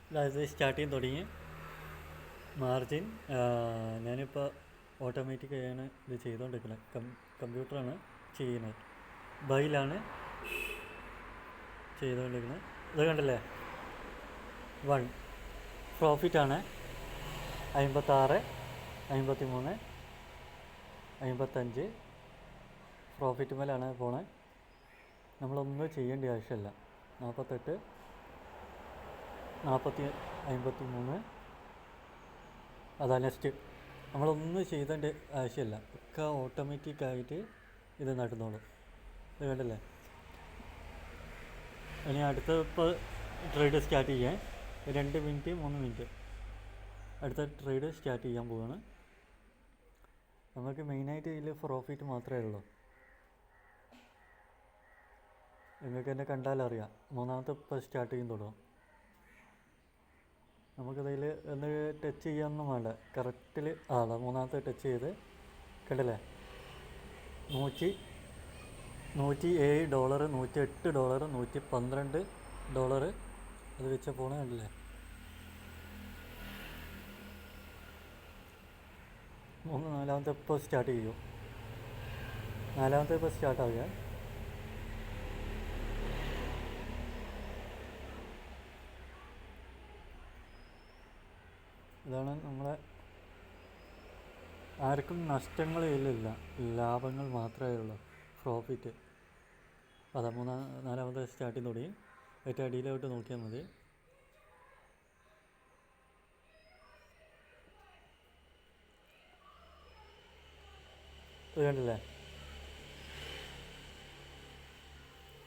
അതായത് സ്റ്റാർട്ട് ചെയ്യാൻ തുടങ്ങി. മാർജിൻ ഞാനിപ്പോൾ ഓട്ടോമാറ്റിക്കായാണ് ഇത് ചെയ്തുകൊണ്ടിരിക്കുന്നത്. കമ്പ്യൂട്ടറാണ് ചെയ്യുന്നത്. ബൈയിലാണ് ചെയ്തുകൊണ്ടിരിക്കുന്നത്. ഇത് കണ്ടില്ലേ, 1 പ്രോഫിറ്റാണ്. 56, 53, 55 പ്രോഫിറ്റ് മേലാണ് പോണേ. നമ്മളൊന്നും ചെയ്യേണ്ട ആവശ്യമില്ല. 48, 53 അതാ നെക്സ്റ്റ്. നമ്മളൊന്നും ചെയ്തേണ്ട ആവശ്യമില്ല, ഒക്കെ ഓട്ടോമാറ്റിക്കായിട്ട് ഇത് നടന്നോളും. ഇത് കണ്ടില്ലേ. ഇനി അടുത്ത ഇപ്പോൾ ട്രേഡ് സ്റ്റാർട്ട് ചെയ്യാൻ 2 മിനിറ്റ് 3 മിനിറ്റ് അടുത്ത ട്രേഡ് സ്റ്റാർട്ട് ചെയ്യാൻ പോവുകയാണ്. നമുക്ക് മെയിനായിട്ട് ഇതിൽ പ്രോഫിറ്റ് മാത്രമേ ഉള്ളൂ. നിങ്ങൾക്ക് എന്നെ കണ്ടാലറിയാം. മൂന്നാമത്തെ ഇപ്പോൾ സ്റ്റാർട്ട് ചെയ്യും തുടങ്ങും. നമുക്കതിൽ ഒന്ന് ടച്ച് ചെയ്യാനൊന്നും വേണ്ട, കറക്റ്റിൽ മൂന്നാമത്തെ ടച്ച് ചെയ്ത് കണ്ടില്ലേ. $107, $108, $112 അത് വെച്ച പോണ കണ്ടില്ലേ. നാലാമത്തെ ഇപ്പോൾ സ്റ്റാർട്ട് ചെയ്യും. നാലാമത്തെ ഇപ്പോൾ സ്റ്റാർട്ടാവുക. ഇതാണ് നമ്മളെ. ആർക്കും നഷ്ടങ്ങളില്ല, ലാഭങ്ങൾ മാത്രമേ ഉള്ളൂ, പ്രോഫിറ്റ്. അതാ നാലാമത്തെ സ്റ്റാർട്ടിങ് തുടങ്ങി. ഏറ്റവും അടിയിലോട്ട് നോക്കിയാൽ മതി. ഇത് കണ്ടില്ലേ.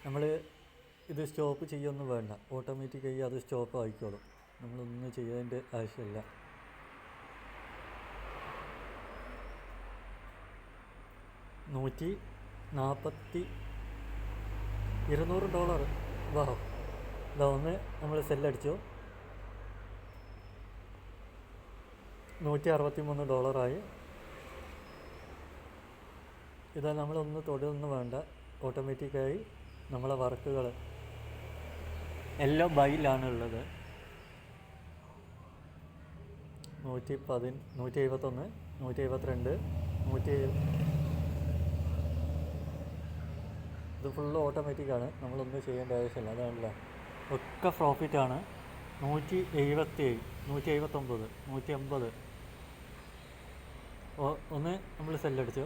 നമ്മൾ ഇത് സ്റ്റോപ്പ് ചെയ്യൊന്നും വേണ്ട, ഓട്ടോമാറ്റിക്കായി അത് സ്റ്റോപ്പ് ആയിക്കോളും. നമ്മളൊന്നും ചെയ്യേണ്ട ആവശ്യമില്ല. $200. വാ, ഇതാ ഒന്ന് നമ്മൾ സെല്ലടിച്ചു. $163 ഇതാ. നമ്മളൊന്ന് തൊടുകയൊന്നും വേണ്ട, ഓട്ടോമാറ്റിക്കായി നമ്മളെ വർക്കുകൾ എല്ലാം ബൈയിലാണ് ഉള്ളത്. 171, 172, 107 ഇത് ഫുള്ള് ഓട്ടോമാറ്റിക്കാണ്, നമ്മളൊന്നും ചെയ്യേണ്ട ആവശ്യമില്ല. അതാണല്ലോ, ഒക്കെ പ്രോഫിറ്റാണ്. 177, 179, 180 ഒന്ന് നമ്മൾ സെല്ലടിച്ചു.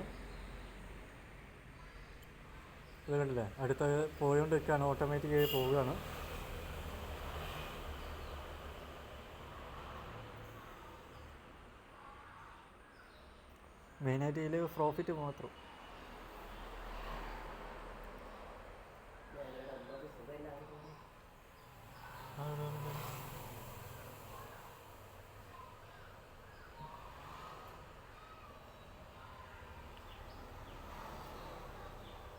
ഇത് കണ്ടില്ലേ. അടുത്ത പോയോണ്ടിരിക്കുകയാണ്, ഓട്ടോമാറ്റിക്കായി പോവുകയാണ്. മെയിനായിട്ട് ഇതിൽ പ്രോഫിറ്റ് മാത്രം.